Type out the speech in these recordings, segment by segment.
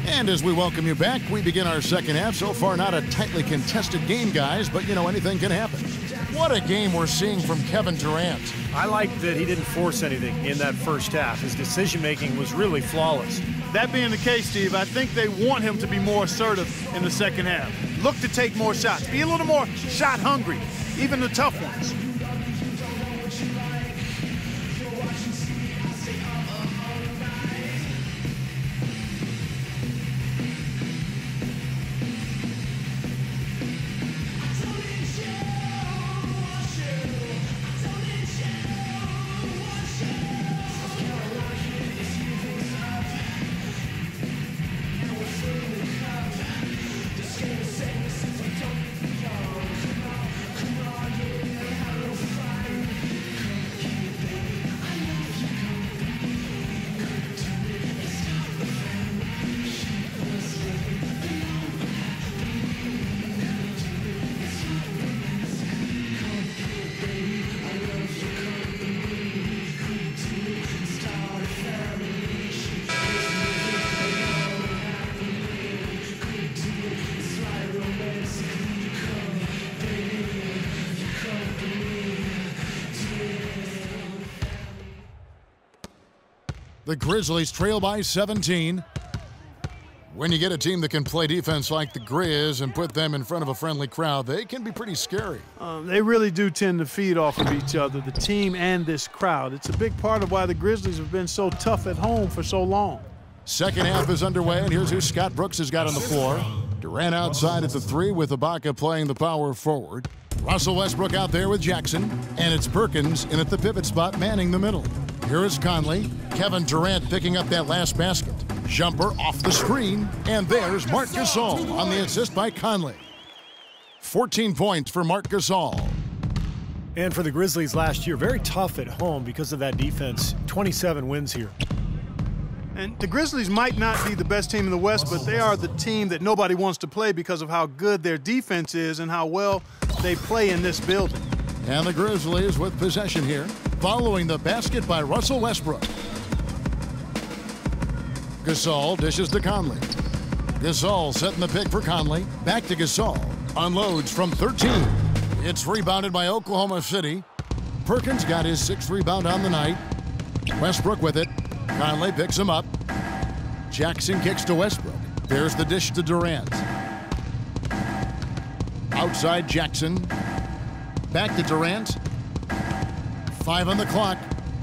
And as we welcome you back, we begin our second half. So far, not a tightly contested game, guys, but, you know, anything can happen. What a game we're seeing from Kevin Durant. I like that he didn't force anything in that first half. His decision-making was really flawless. That being the case, Steve, I think they want him to be more assertive in the second half. Look to take more shots. Be a little more shot hungry, even the tough ones. The Grizzlies trail by 17. When you get a team that can play defense like the Grizz and put them in front of a friendly crowd, they can be pretty scary. They really do tend to feed off of each other, the team and this crowd. It's a big part of why the Grizzlies have been so tough at home for so long. Second half is underway, and here's who Scott Brooks has got on the floor. Durant outside at the 3 with Ibaka playing the power forward. Russell Westbrook out there with Jackson, and it's Perkins in at the pivot spot manning the middle. Here is Conley. Kevin Durant picking up that last basket. Jumper off the screen, and there's Marc Gasol on the assist by Conley. 14 points for Marc Gasol. And for the Grizzlies last year, very tough at home because of that defense. 27 wins here. And the Grizzlies might not be the best team in the West, but they are the team that nobody wants to play because of how good their defense is and how well they play in this building. And the Grizzlies with possession here, following the basket by Russell Westbrook. Gasol dishes to Conley. Gasol setting the pick for Conley. Back to Gasol. Unloads from 13. It's rebounded by Oklahoma City. Perkins got his 6th rebound on the night. Westbrook with it. Conley picks him up. Jackson kicks to Westbrook. There's the dish to Durant. Outside Jackson. Back to Durant. 5 on the clock.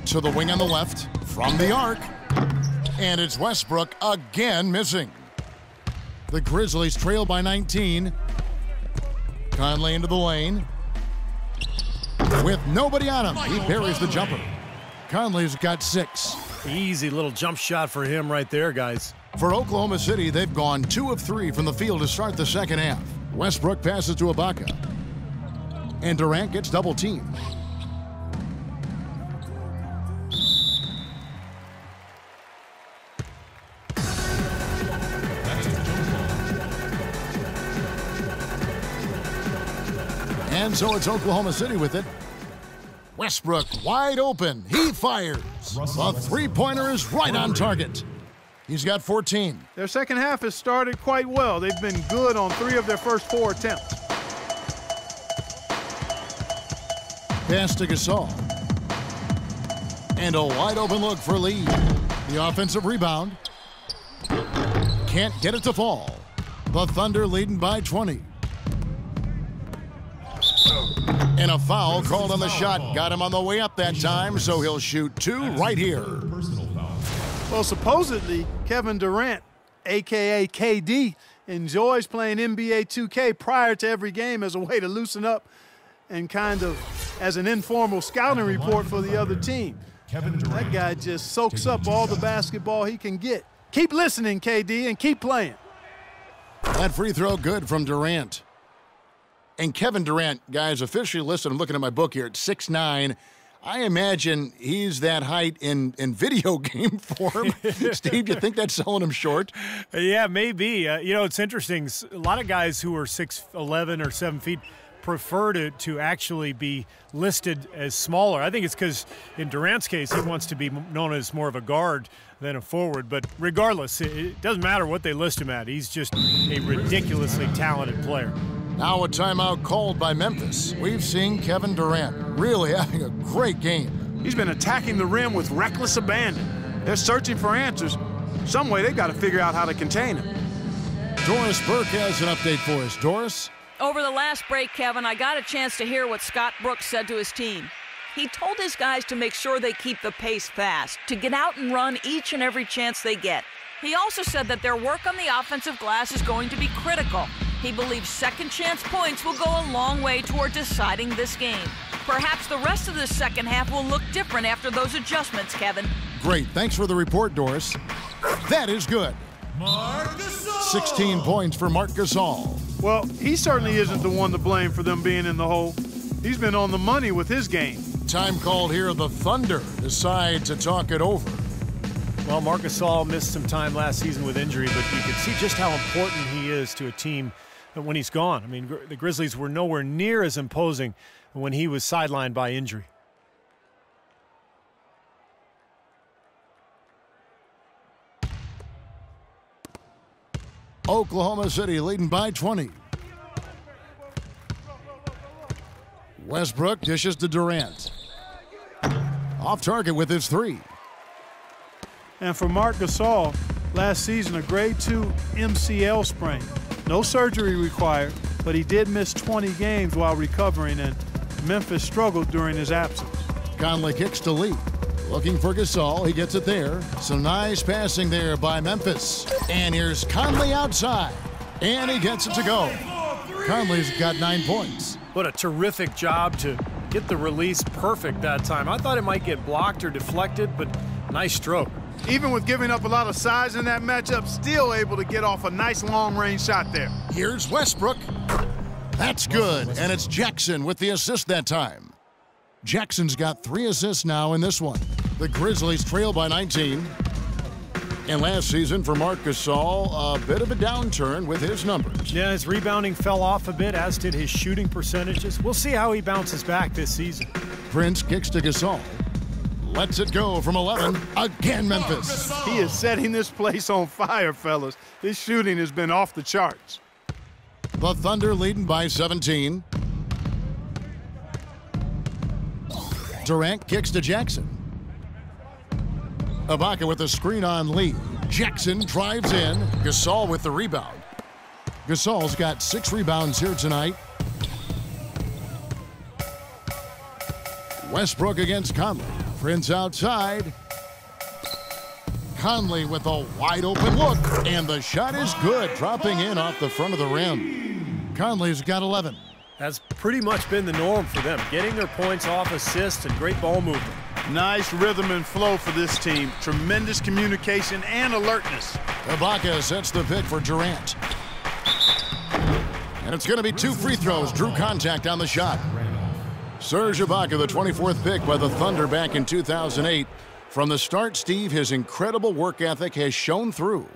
To the wing on the left. From the arc. And it's Westbrook again missing. The Grizzlies trail by 19. Conley into the lane. With nobody on him, he buries the jumper. Conley's got 6. Easy little jump shot for him right there, guys. For Oklahoma City, they've gone 2 of 3 from the field to start the second half. Westbrook passes to Ibaka. And Durant gets double teamed. And so it's Oklahoma City with it. Westbrook wide open. He fires. The three-pointer is right on target. He's got 14. Their second half has started quite well. They've been good on 3 of their first 4 attempts. Pass to Gasol. And a wide open look for Lee. The offensive rebound. Can't get it to fall. The Thunder leading by 20. And a foul called on the shot. Got him on the way up that time, so he'll shoot 2 right here. Well, supposedly, Kevin Durant, a.k.a. KD, enjoys playing NBA 2K prior to every game as a way to loosen up and kind of as an informal scouting report for the other team. That guy just soaks up all the basketball he can get. Keep listening, KD, and keep playing. That free throw good from Durant. And Kevin Durant, guys, officially listed, I'm looking at my book here, at 6'9". I imagine he's that height in video game form. Steve, do you think that's selling him short? Yeah, maybe. You know, it's interesting. A lot of guys who are 6'11" or 7 feet prefer to actually be listed as smaller. I think it's because in Durant's case, he wants to be known as more of a guard than a forward. But regardless, it doesn't matter what they list him at. He's just a ridiculously talented player. Now a timeout called by Memphis. We've seen Kevin Durant really having a great game. He's been attacking the rim with reckless abandon. They're searching for answers. Some way they've got to figure out how to contain him. Doris Burke has an update for us. Doris? Over the last break, Kevin, I got a chance to hear what Scott Brooks said to his team. He told his guys to make sure they keep the pace fast, to get out and run each and every chance they get. He also said that their work on the offensive glass is going to be critical. He believes second chance points will go a long way toward deciding this game. Perhaps the rest of the second half will look different after those adjustments, Kevin. Great. Thanks for the report, Doris. That is good. 16 points for Marc Gasol. Well, he certainly isn't the one to blame for them being in the hole. He's been on the money with his game. Time called here. The Thunder decide to talk it over. Well, Marc Gasol missed some time last season with injury, but you can see just how important he is to a team when he's gone. I mean, the Grizzlies were nowhere near as imposing when he was sidelined by injury. Oklahoma City leading by 20. Westbrook dishes to Durant. Off target with his three. And for Marc Gasol, last season a grade 2 MCL sprain. No surgery required, but he did miss 20 games while recovering, and Memphis struggled during his absence. Conley kicks to Lee. Looking for Gasol. He gets it there. Some nice passing there by Memphis. And here's Conley outside. And he gets it to go. Conley's got 9 points. What a terrific job to get the release perfect that time. I thought it might get blocked or deflected, but nice stroke. Even with giving up a lot of size in that matchup, still able to get off a nice long-range shot there. Here's Westbrook. That's good. And it's Jackson with the assist that time. Jackson's got 3 assists now in this one. The Grizzlies trail by 19. And last season for Marc Gasol, a bit of a downturn with his numbers. Yeah, his rebounding fell off a bit, as did his shooting percentages. We'll see how he bounces back this season. Prince kicks to Gasol. Lets it go from 11. Again, Memphis. He is setting this place on fire, fellas. His shooting has been off the charts. The Thunder leading by 17. Durant kicks to Jackson. Ibaka with the screen on Lee. Jackson drives in. Gasol with the rebound. Gasol's got 6 rebounds here tonight. Westbrook against Conley. Prince outside. Conley with a wide open look. And the shot is good, dropping in off the front of the rim. Conley's got 11. That's pretty much been the norm for them, getting their points off assists and great ball movement. Nice rhythm and flow for this team. Tremendous communication and alertness. Ibaka sets the pick for Durant. And it's going to be 2 free throws. Drew contact on the shot. Serge Ibaka, the 24th pick by the Thunder back in 2008. From the start, Steve, his incredible work ethic has shown through.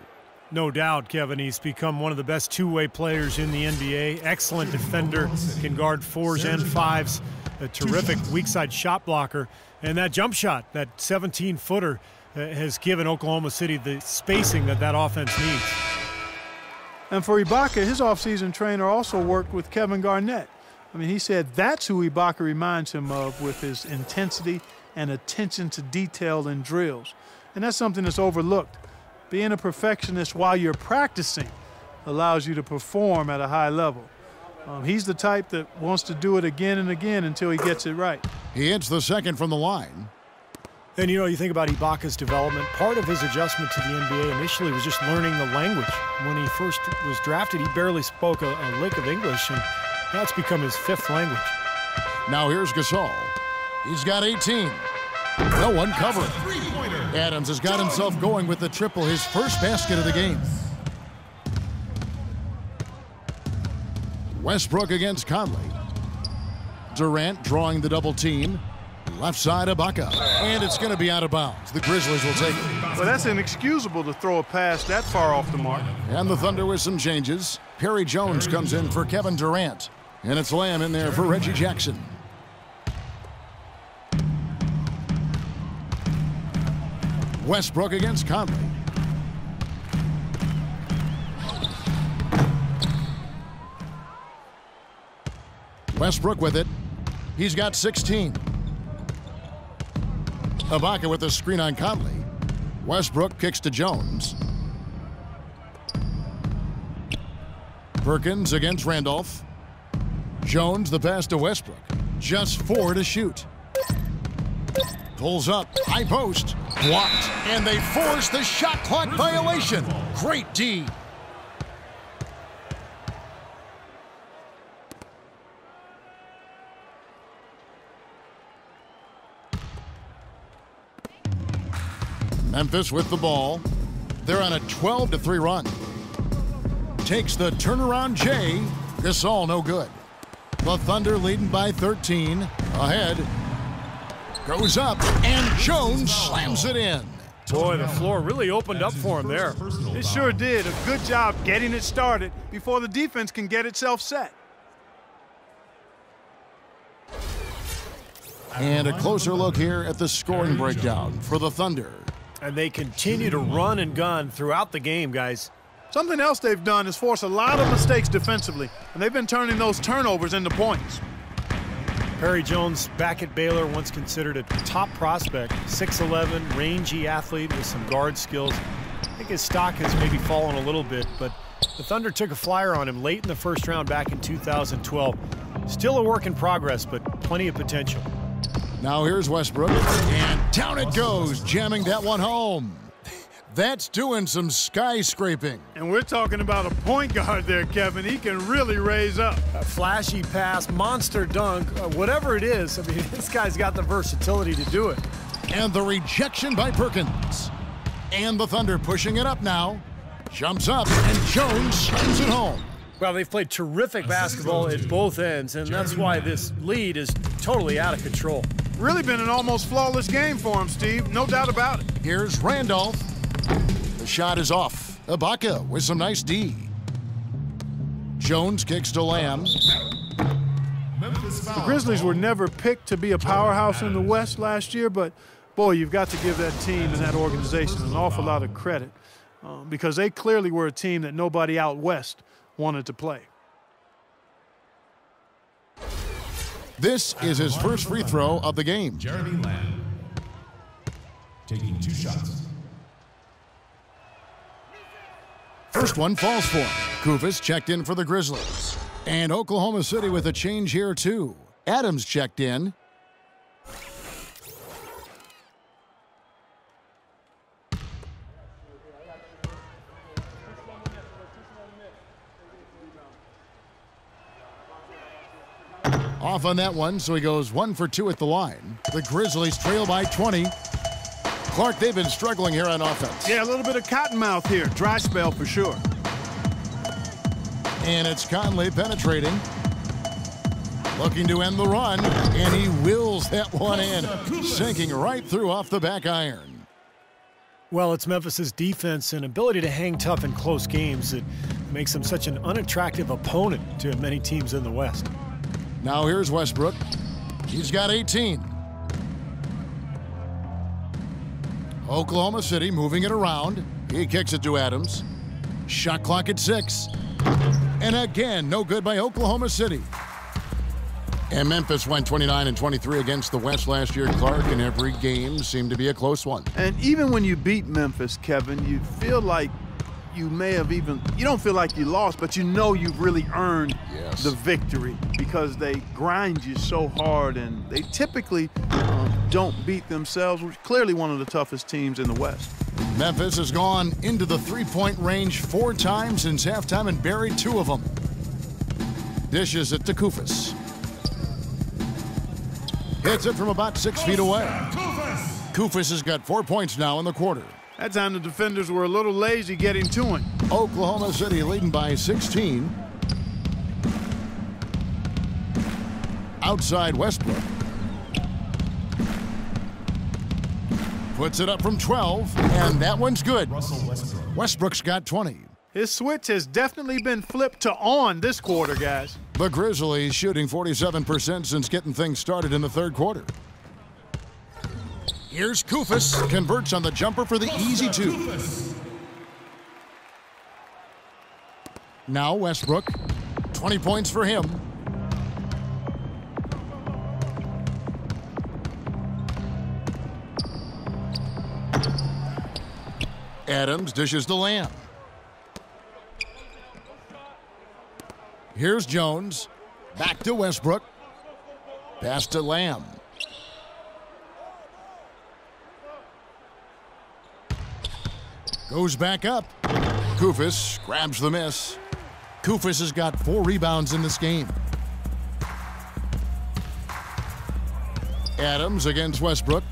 No doubt, Kevin. He's become one of the best two-way players in the NBA. Excellent defender, can guard 4s and 5s. A terrific weak-side shot blocker. And that jump shot, that 17-footer, has given Oklahoma City the spacing that offense needs. And for Ibaka, his offseason trainer also worked with Kevin Garnett. I mean, he said that's who Ibaka reminds him of with his intensity and attention to detail in drills. And that's something that's overlooked. Being a perfectionist while you're practicing allows you to perform at a high level. He's the type that wants to do it again and again until he gets it right. He hits the second from the line. And, you know, you think about Ibaka's development. Part of his adjustment to the NBA initially was just learning the language. When he first was drafted, he barely spoke a lick of English, and that's become his 5th language. Now here's Gasol. He's got 18. No one covering. Adams has got himself going with the triple, his first basket of the game. Westbrook against Conley. Durant drawing the double team. Left side, Ibaka. And it's going to be out of bounds. The Grizzlies will take it. Well, that's inexcusable to throw a pass that far off the mark. And the Thunder with some changes. Perry Jones comes in for Kevin Durant. And it's Lamb in there for Reggie Jackson. Westbrook against Conley. Westbrook with it. He's got 16. Ibaka with the screen on Conley. Westbrook kicks to Jones. Perkins against Randolph. Jones the pass to Westbrook. Just 4 to shoot. Pulls up, high post, blocked, and they force the shot clock violation. Great D. Memphis with the ball. They're on a 12-3 run. Takes the turnaround J. Gasol no good. The Thunder leading by 13. Ahead. Goes up, and Jones slams it in. Boy, the floor really opened up for him there. It sure did. A good job getting it started before the defense can get itself set. And a closer look here at the scoring breakdown for the Thunder. And they continue to run and gun throughout the game, guys. Something else they've done is force a lot of mistakes defensively, and they've been turning those turnovers into points. Perry Jones, back at Baylor, once considered a top prospect, 6'11", rangy athlete with some guard skills. I think his stock has maybe fallen a little bit, but the Thunder took a flyer on him late in the first round back in 2012. Still a work in progress, but plenty of potential. Now here's Westbrook, and down it goes, jamming that one home. That's doing some skyscraping. And we're talking about a point guard there, Kevin. He can really raise up. A flashy pass, monster dunk, whatever it is. I mean, this guy's got the versatility to do it. And the rejection by Perkins. And the Thunder pushing it up now. Jumps up, and Jones slams it home. Well, they've played terrific basketball at both ends, and that's why this lead is totally out of control. Really been an almost flawless game for him, Steve. No doubt about it. Here's Randolph. The shot is off. Ibaka with some nice D. Jones kicks to Lamb. The Grizzlies were never picked to be a powerhouse in the West last year, but, boy, you've got to give that team and that organization an awful lot of credit because they clearly were a team that nobody out West wanted to play. This is his first free throw of the game. Jeremy Lamb taking 2 shots. First one falls for him. Kufis checked in for the Grizzlies. And Oklahoma City with a change here, too. Adams checked in. Off on that one, so he goes 1 for 2 at the line. The Grizzlies trail by 20. Clark, they've been struggling here on offense. Yeah, a little bit of cottonmouth here. Dry spell for sure. And it's Conley penetrating. Looking to end the run, and he wills that one in, sinking right through off the back iron. Well, it's Memphis's defense and ability to hang tough in close games that makes them such an unattractive opponent to many teams in the West. Now here's Westbrook. He's got 18. Oklahoma City moving it around. He kicks it to Adams. Shot clock at 6. And again, no good by Oklahoma City. And Memphis went 29-23 against the West last year, Clark, and every game seemed to be a close one. And even when you beat Memphis, Kevin, you feel like you may have you don't feel like you lost, but you know you've really earned the victory because they grind you so hard, and they typically don't beat themselves, which is clearly one of the toughest teams in the West. Memphis has gone into the three-point range 4 times since halftime and buried 2 of them. Dishes it to Kufis. Hits it from about 6 feet away. Kufis has got 4 points now in the quarter. That time the defenders were a little lazy getting to him. Oklahoma City leading by 16. Outside Westbrook. Puts it up from 12, and that one's good. Russell Westbrook. Westbrook's got 20. His switch has definitely been flipped to on this quarter, guys. The Grizzlies shooting 47% since getting things started in the third quarter. Here's Koufos, converts on the jumper for the easy two. Now Westbrook, 20 points for him. Adams dishes to Lamb. Here's Jones. Back to Westbrook. Pass to Lamb. Goes back up. Koufos grabs the miss. Koufos has got 4 rebounds in this game. Adams against Westbrook.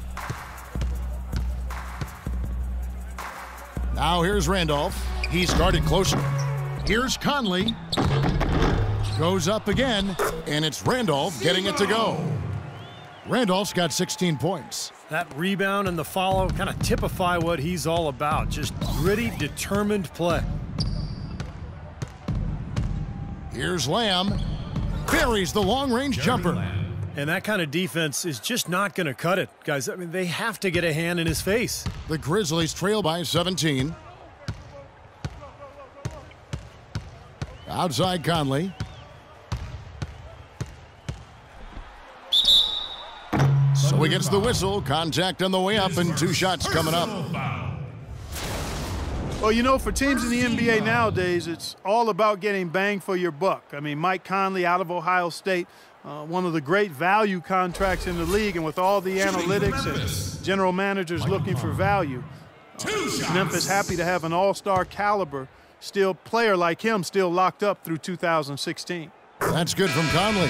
Now here's Randolph. He's guarded closer. Here's Conley. Goes up again, and it's Randolph getting it to go. Randolph's got 16 points. That rebound and the follow kind of typify what he's all about. Just gritty, determined play. Here's Lamb. Buries the long-range jumper. And that kind of defense is just not going to cut it. Guys, I mean, they have to get a hand in his face. The Grizzlies trail by 17. Outside Conley. So he gets the whistle. Contact on the way up and 2 shots coming up. Well, you know, for teams in the NBA nowadays, it's all about getting bang for your buck. I mean, Mike Conley out of Ohio State, one of the great value contracts in the league, and with all the analytics and general managers looking for value, Memphis happy to have an all-star caliber player like him still locked up through 2016. That's good from Conley.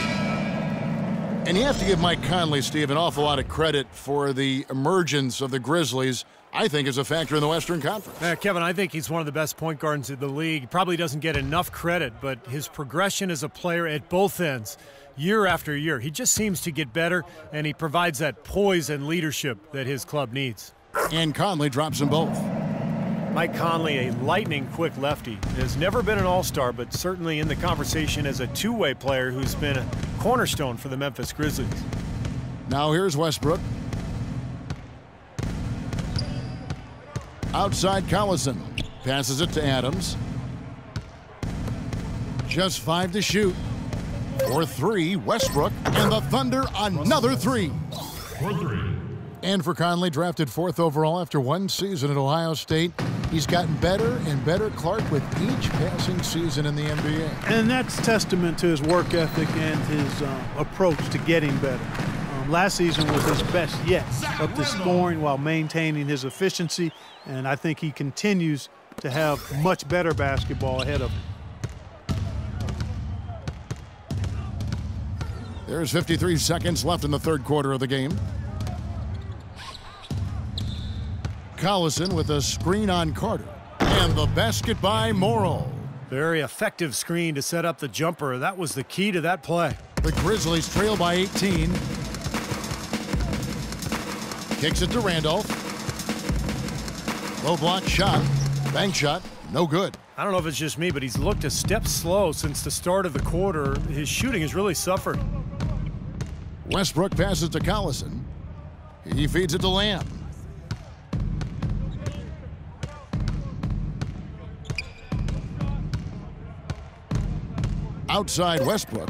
And you have to give Mike Conley, Steve, an awful lot of credit for the emergence of the Grizzlies, I think, as a factor in the Western Conference. Kevin, I think he's one of the best point guards in the league. He probably doesn't get enough credit, but his progression as a player at both ends, year after year, he just seems to get better, and he provides that poise and leadership that his club needs. And Conley drops them both. Mike Conley, a lightning-quick lefty, has never been an all-star, but certainly in the conversation as a two-way player who's been a cornerstone for the Memphis Grizzlies. Now here's Westbrook. Outside Collison. Passes it to Adams. Just 5 to shoot. For 3, Westbrook. And the Thunder, another 3. For 3. And for Conley, drafted 4th overall after 1 season at Ohio State. He's gotten better and better, Clark, with each passing season in the NBA. And that's testament to his work ethic and his approach to getting better. Last season was his best yet, up to scoring while maintaining his efficiency, and I think he continues to have much better basketball ahead of him. There's 53 seconds left in the third quarter of the game. Collison with a screen on Carter. And the basket by Morrill. Very effective screen to set up the jumper. That was the key to that play. The Grizzlies trail by 18. Kicks it to Randolph. Low block shot. Bank shot. No good. I don't know if it's just me, but he's looked a step slow since the start of the quarter. His shooting has really suffered. Westbrook passes to Collison. He feeds it to Lamb. Outside Westbrook.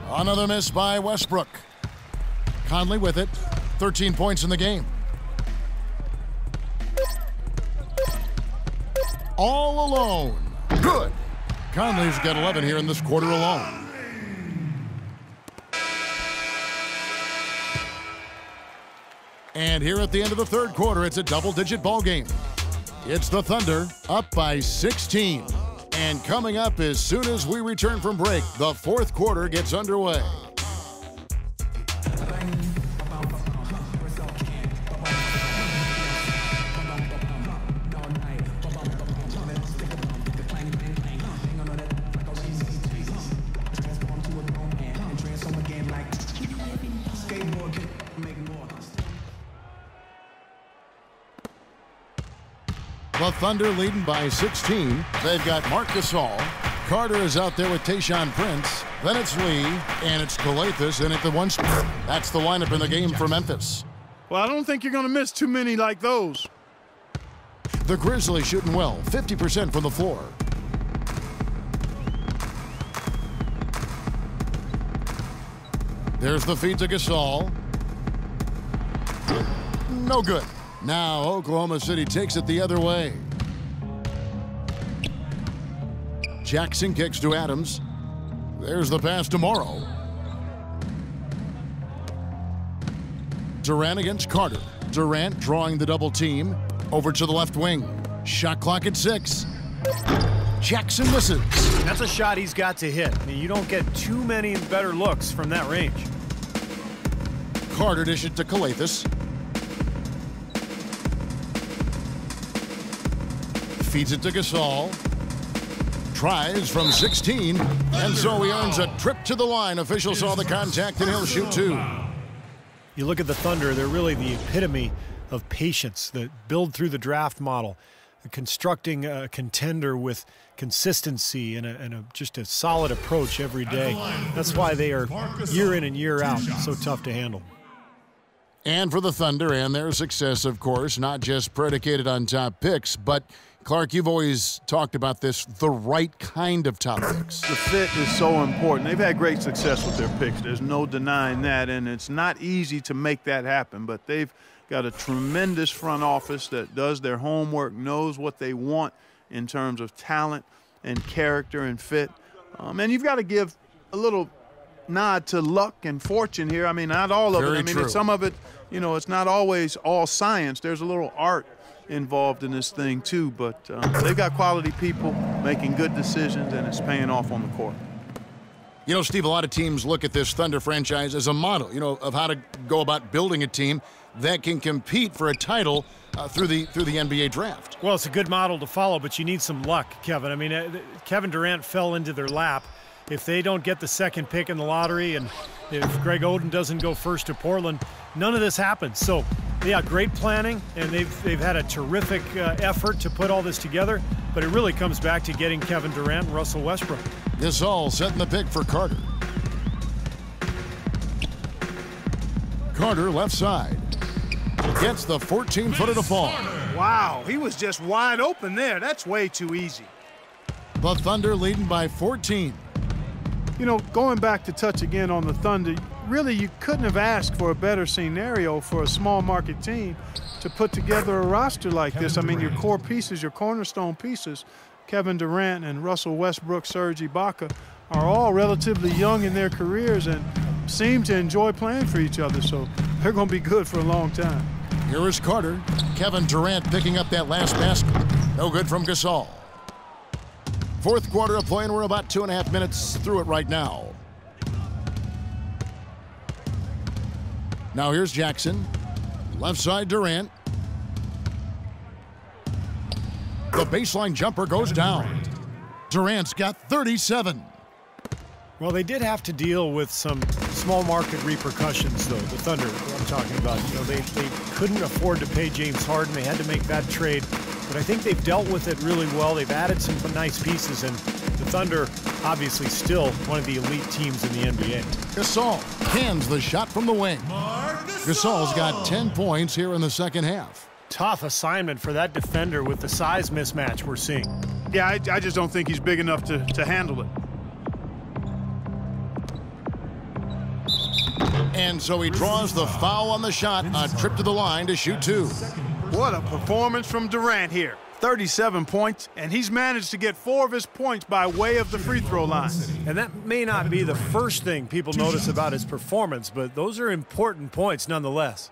Another miss by Westbrook. Conley with it. 13 points in the game. All alone. Good. Conley's got 11 here in this quarter alone. And here at the end of the third quarter, it's a double-digit ball game. It's the Thunder up by 16. And coming up as soon as we return from break, the fourth quarter gets underway. The Thunder leading by 16. They've got Marc Gasol. Carter is out there with Tayshaun Prince. Then it's Lee, and it's Calathes in at the 1 spot. That's the lineup in the game for Memphis. Well, I don't think you're going to miss too many like those. The Grizzlies shooting well, 50% from the floor. There's the feed to Gasol. No good. Now Oklahoma City takes it the other way. Jackson kicks to Adams. There's the pass to Morrow. Durant against Carter. Durant drawing the double team. Over to the left wing. Shot clock at 6. Jackson misses. That's a shot he's got to hit. I mean, you don't get too many better looks from that range. Carter dishes it to Calathes. Feeds it to Gasol. Tries from 16, and so he earns a trip to the line. Officials saw the contact, and he'll shoot 2. You look at the Thunder, they're really the epitome of patience, that build through the draft model, constructing a contender with consistency and just a solid approach every day. That's why they are year in and year out so tough to handle. And for the Thunder and their success, of course, not just predicated on top picks, but Clark, you've always talked about this, the right kind of top picks. The fit is so important. They've had great success with their picks. There's no denying that, and it's not easy to make that happen, but they've got a tremendous front office that does their homework, knows what they want in terms of talent and character and fit. And you've got to give a little nod to luck and fortune here. I mean, not all of it. I mean, it's some of it, you know, it's not always all science. There's a little art involved in this thing too, but they've got quality people making good decisions, and it's paying off on the court. You know, Steve, a lot of teams look at this Thunder franchise as a model, you know, of how to go about building a team that can compete for a title through the NBA draft. Well, it's a good model to follow, but you need some luck, Kevin. I mean, Kevin Durant fell into their lap. If they don't get the second pick in the lottery, and if Greg Oden doesn't go first to Portland, none of this happens. So, yeah, great planning, and they've had a terrific effort to put all this together, but it really comes back to getting Kevin Durant and Russell Westbrook. Gasol setting the pick for Carter. Carter left side. Gets the 14-footer to fall. Wow, he was just wide open there. That's way too easy. The Thunder leading by 14. You know, going back to touch again on the Thunder, really you couldn't have asked for a better scenario for a small market team to put together a roster like this. I mean, your core pieces, your cornerstone pieces, Kevin Durant and Russell Westbrook, Serge Ibaka, are all relatively young in their careers and seem to enjoy playing for each other, so they're going to be good for a long time. Here is Carter. Kevin Durant picking up that last basket. No good from Gasol. Fourth quarter of play, and we're about 2.5 minutes through it right now. Now here's Jackson. Left side, Durant. The baseline jumper goes down. Durant's got 37. Well, they did have to deal with some small market repercussions, though. The Thunder, I'm talking about. You know, they couldn't afford to pay James Harden. They had to make that trade. But I think they've dealt with it really well. They've added some nice pieces, and the Thunder, obviously, still one of the elite teams in the NBA. Gasol cans the shot from the wing. Gasol's got 10 points here in the second half. Tough assignment for that defender with the size mismatch we're seeing. Yeah, I just don't think he's big enough to handle it. And so he draws the foul on the shot, a trip to the line to shoot 2. What a performance from Durant here. 37 points, and he's managed to get 4 of his points by way of the free throw line. And that may not be the first thing people notice about his performance, but those are important points nonetheless.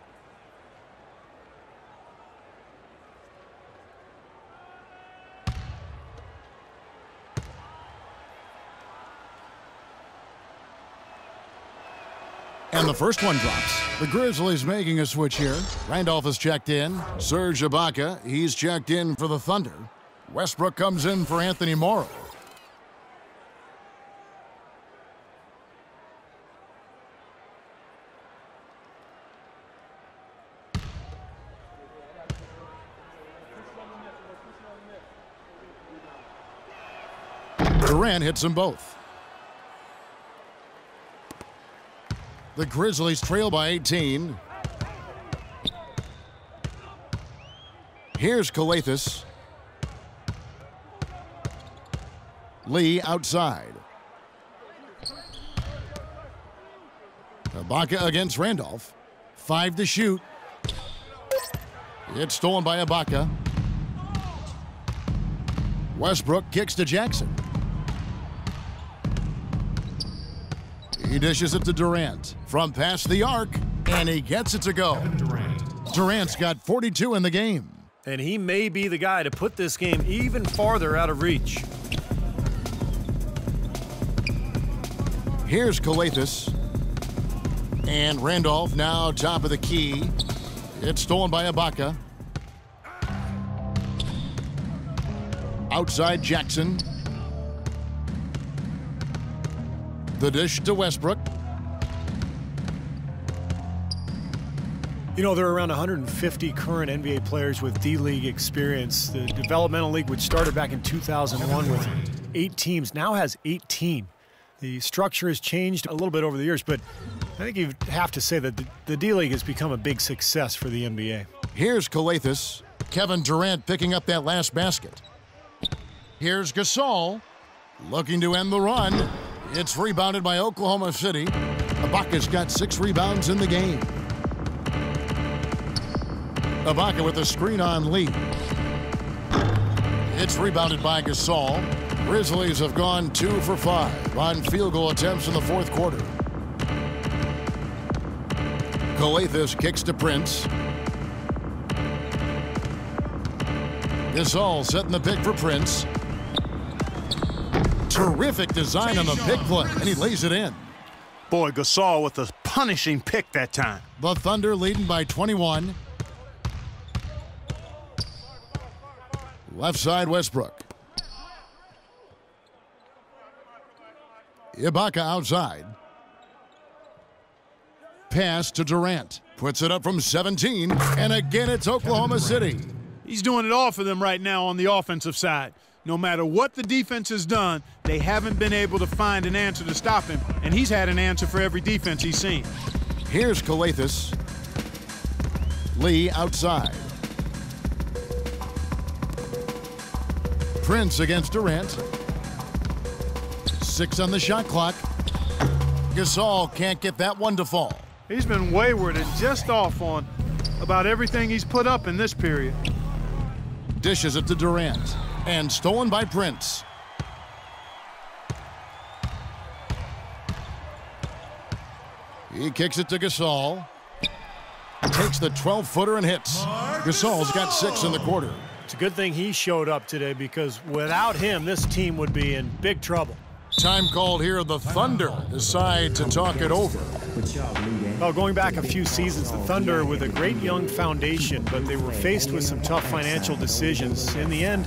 And the first one drops. The Grizzlies making a switch here. Randolph is checked in. Serge Ibaka, he's checked in for the Thunder. Westbrook comes in for Anthony Morrow. Durant hits them both. The Grizzlies trail by 18. Here's Calathes. Lee outside. Ibaka against Randolph. 5 to shoot. It's stolen by Ibaka. Westbrook kicks to Jackson. He dishes it to Durant from past the arc, and he gets it to go. Durant's got 42 in the game. And he may be the guy to put this game even farther out of reach. Here's Calathes. And Randolph now top of the key. It's stolen by Ibaka. Outside Jackson. The dish to Westbrook. You know, there are around 150 current NBA players with D-League experience. The developmental league, which started back in 2001 with 8 teams, now has 18. The structure has changed a little bit over the years, but I think you have to say that the D-League has become a big success for the NBA. Here's Calathes. Kevin Durant picking up that last basket. Here's Gasol looking to end the run. It's rebounded by Oklahoma City. Ibaka's got 6 rebounds in the game. Ibaka with a screen on Lee. It's rebounded by Gasol. Grizzlies have gone 2 for 5 on field goal attempts in the fourth quarter. Calathes kicks to Prince. Gasol setting the pick for Prince. Terrific design on the pick play, and he lays it in. Boy, Gasol with a punishing pick that time. The Thunder leading by 21. Left side, Westbrook. Ibaka outside. Pass to Durant. Puts it up from 17, and again it's Oklahoma City. He's doing it all for them right now on the offensive side. No matter what the defense has done, they haven't been able to find an answer to stop him, and he's had an answer for every defense he's seen. Here's Calathes. Lee outside. Prince against Durant. 6 on the shot clock. Gasol can't get that one to fall. He's been wayward and just off on about everything he's put up in this period. Dishes it to Durant. And stolen by Prince. He kicks it to Gasol. Takes the 12-footer and hits. Gasol's got 6 in the quarter. It's a good thing he showed up today, because without him, this team would be in big trouble. Time called here. The Thunder decide to talk it over. Well, going back a few seasons, the Thunder with a great young foundation, but they were faced with some tough financial decisions. In the end,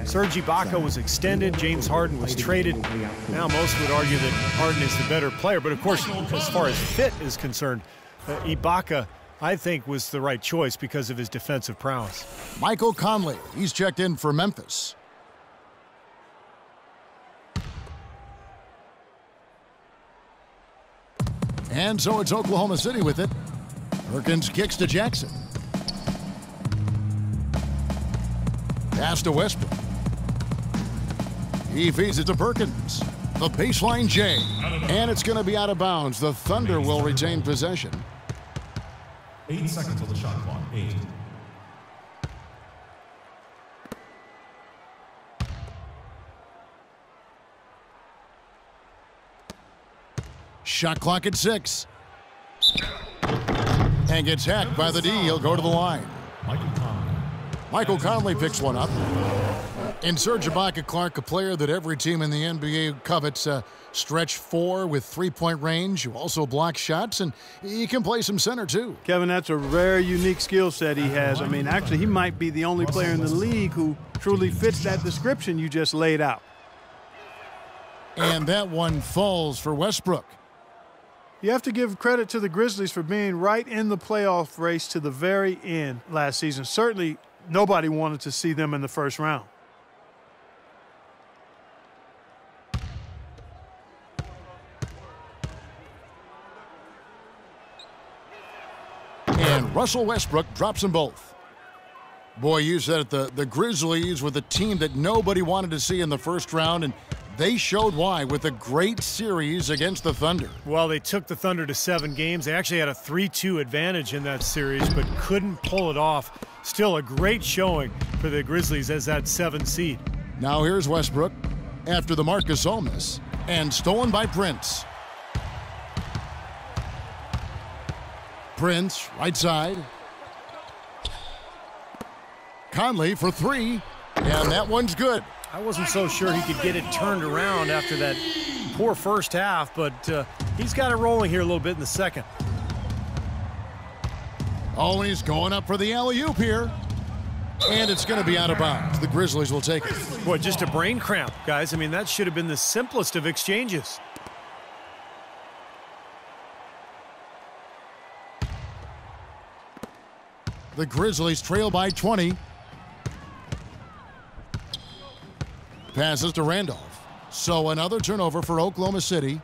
Serge Ibaka was extended, James Harden was traded. Now most would argue that Harden is the better player, but of course, as far as fit is concerned, Ibaka, I think, was the right choice because of his defensive prowess. Michael Conley, he's checked in for Memphis. And so it's Oklahoma City with it. Perkins kicks to Jackson. Pass to Westbrook. He feeds it to Perkins. The baseline J. And it's going to be out of bounds. The Thunder will retain possession. 8 seconds on the shot clock. 8. Shot clock at 6. And gets hacked by the D. He'll go to the line. Michael Conley picks one up. And Serge Ibaka, Clark, a player that every team in the NBA covets. Stretch 4 with 3-point range. You also block shots, and he can play some center too. Kevin, that's a very unique skill set he has. I mean, actually, he might be the only player in the league who truly fits that description you just laid out. And that one falls for Westbrook. You have to give credit to the Grizzlies for being right in the playoff race to the very end last season. Certainly, nobody wanted to see them in the first round. Russell Westbrook drops them both. Boy, you said it, the Grizzlies were the team that nobody wanted to see in the first round, and they showed why with a great series against the Thunder. Well, they took the Thunder to 7 games. They actually had a 3-2 advantage in that series, but couldn't pull it off. Still a great showing for the Grizzlies as that 7 seed. Now here's Westbrook after the Marc Gasol miss, and stolen by Prince. Prince, right side. Conley for 3, and that one's good. I wasn't so sure he could get it turned around after that poor first half, but he's got it rolling here a little bit in the second. Oh, and he's going up for the alley-oop here. And it's going to be out of bounds. The Grizzlies will take it. Boy, just a brain cramp, guys. I mean, that should have been the simplest of exchanges. The Grizzlies trail by 20. Passes to Randolph. So another turnover for Oklahoma City.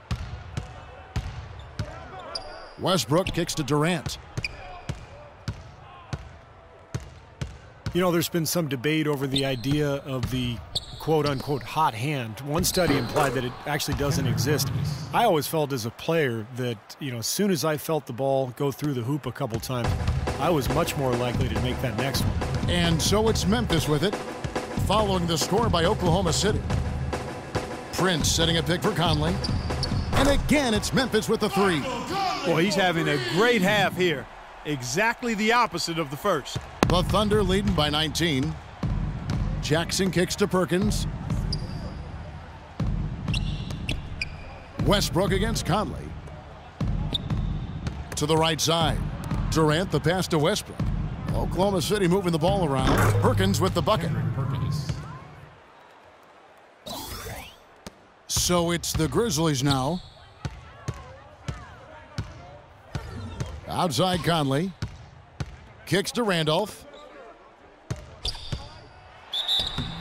Westbrook kicks to Durant. You know, there's been some debate over the idea of the quote-unquote hot hand. One study implied that it actually doesn't exist. I always felt as a player that, you know, as soon as I felt the ball go through the hoop a couple times, I was much more likely to make that next one. And so it's Memphis with it, following the score by Oklahoma City. Prince setting a pick for Conley. And again, it's Memphis with the 3. Boy, he's having a great half here. Exactly the opposite of the first. The Thunder leading by 19. Jackson kicks to Perkins. Westbrook against Conley. To the right side. Durant, the pass to Westbrook. Oklahoma City moving the ball around. Perkins with the bucket. So it's the Grizzlies now. Outside Conley. Kicks to Randolph.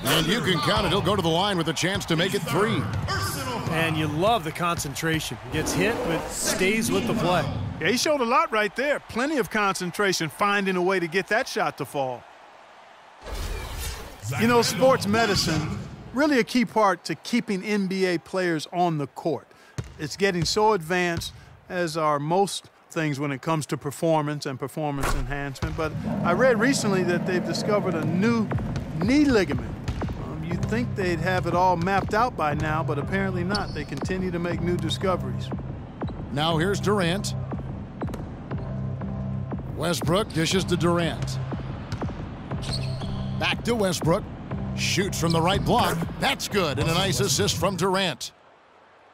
And you can count it. He'll go to the line with a chance to make it 3. And you love the concentration. Gets hit, but stays with the play. Yeah, he showed a lot right there. Plenty of concentration, finding a way to get that shot to fall. You know, sports medicine, really a key part to keeping NBA players on the court. It's getting so advanced, as are most things when it comes to performance and performance enhancement. But I read recently that they've discovered a new knee ligament. You'd think they'd have it all mapped out by now, but apparently not. They continue to make new discoveries. Now here's Durant. Westbrook dishes to Durant. Back to Westbrook. Shoots from the right block. That's good, and a nice assist from Durant.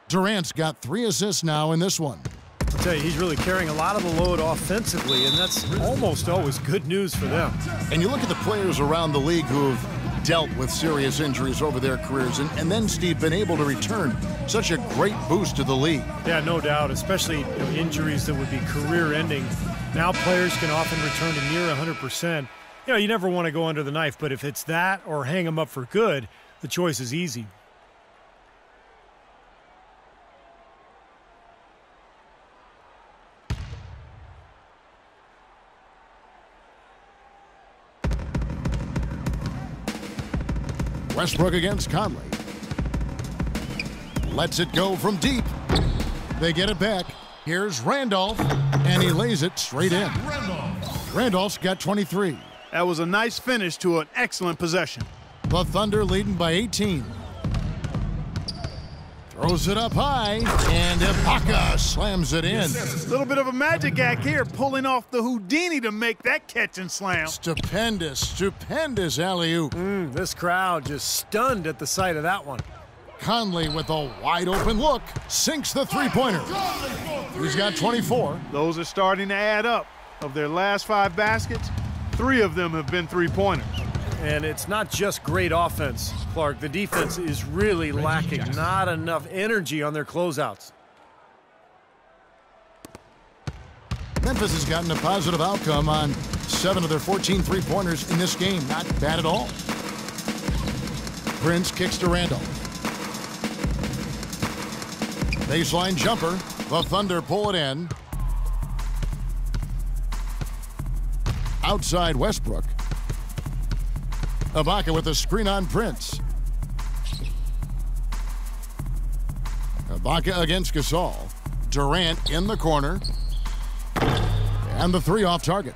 Durant's got 3 assists now in this one. I'll tell you, he's really carrying a lot of the load offensively, and that's almost always good news for them. And you look at the players around the league who have dealt with serious injuries over their careers, and then, Steve, been able to return. Such a great boost to the league. Yeah, no doubt, especially injuries that would be career-ending. Now players can often return to near 100%. You know, you never want to go under the knife, but if it's that or hang them up for good, the choice is easy. Westbrook against Conley. Lets it go from deep. They get it back. Here's Randolph, and he lays it straight in. Randolph's got 23. That was a nice finish to an excellent possession. The Thunder leading by 18. Throws it up high, and Ibaka slams it in. A little bit of a magic act here, pulling off the Houdini to make that catch and slam. Stupendous, stupendous alley-oop. This crowd just stunned at the sight of that one. Conley with a wide-open look, sinks the three-pointer. He's got 24. Those are starting to add up. Of their last 5 baskets, 3 of them have been three-pointers. And it's not just great offense, Clark. The defense is really lacking. Not enough energy on their closeouts. Memphis has gotten a positive outcome on 7 of their 14 three-pointers in this game. Not bad at all. Prince kicks to Randolph. Baseline jumper. The Thunder pull it in. outside Westbrook. Ibaka with a screen on Prince. Ibaka against Gasol. Durant in the corner. And the three off target.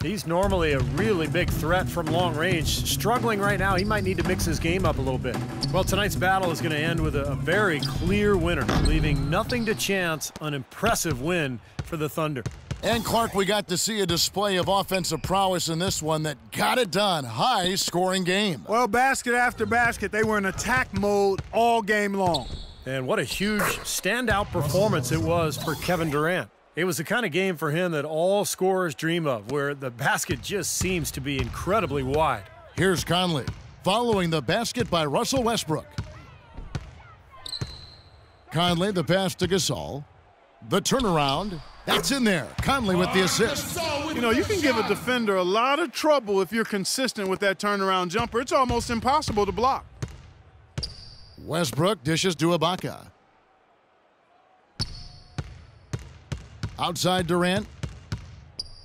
He's normally a really big threat from long range. Struggling right now. He might need to mix his game up a little bit. Well, tonight's battle is going to end with a very clear winner, leaving nothing to chance. An impressive win for the Thunder. And Clark, we got to see a display of offensive prowess in this one that got it done. High-scoring game. Well, basket after basket, they were in attack mode all game long. And what a huge standout performance it was for Kevin Durant. It was the kind of game for him that all scorers dream of, where the basket just seems to be incredibly wide. Here's Conley, following the basket by Russell Westbrook. Conley, the pass to Gasol. The turnaround, that's in there. Conley with the assist. You know, you can give a defender a lot of trouble if you're consistent with that turnaround jumper. It's almost impossible to block. Westbrook dishes to Ibaka. Outside Durant.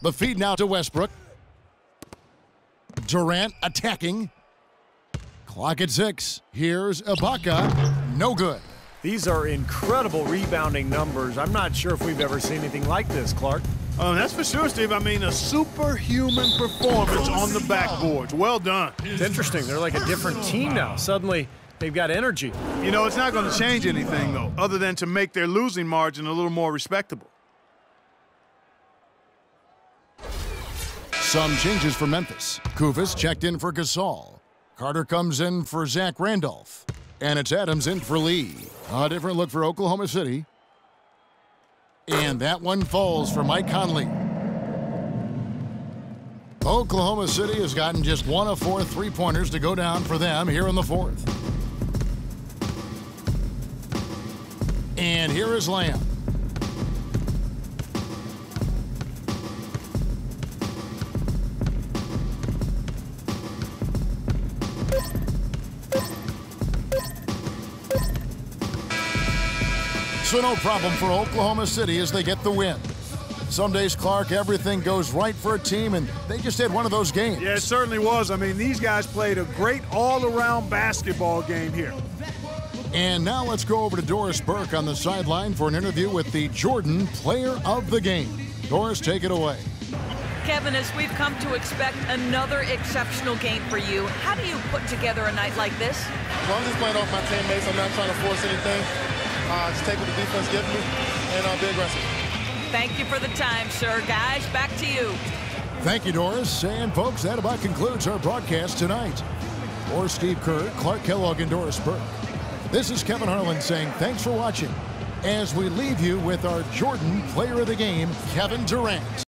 The feed now to Westbrook. Durant attacking. Clock at 6. Here's Ibaka. No good. These are incredible rebounding numbers. I'm not sure if we've ever seen anything like this, Clark. Oh, that's for sure, Steve. I mean, a superhuman performance on the backboards. Well done. It's interesting. They're like a different team now. Suddenly, they've got energy. You know, it's not going to change anything, though, other than to make their losing margin a little more respectable. Some changes for Memphis. Kufis checked in for Gasol. Carter comes in for Zach Randolph. And it's Adams in for Lee. A different look for Oklahoma City. And that one falls for Mike Conley. Oklahoma City has gotten just 1 of 4 three-pointers to go down for them here in the fourth. And here is Lamb. So no problem for Oklahoma City as they get the win. Some days, Clark, everything goes right for a team, and they just had one of those games. Yeah, it certainly was. I mean, these guys played a great all-around basketball game here. And now let's go over to Doris Burke on the sideline for an interview with the Jordan Player of the Game. Doris, take it away. Kevin, as we've come to expect another exceptional game for you, how do you put together a night like this? Well, I'm just playing off my teammates. I'm not trying to force anything. Just take what the defense gives me and be aggressive. Thank you for the time, sir. Guys, back to you. Thank you, Doris. And, folks, that about concludes our broadcast tonight. For Steve Kerr, Clark Kellogg, and Doris Burke, this is Kevin Harlan saying thanks for watching as we leave you with our Jordan Player of the Game, Kevin Durant.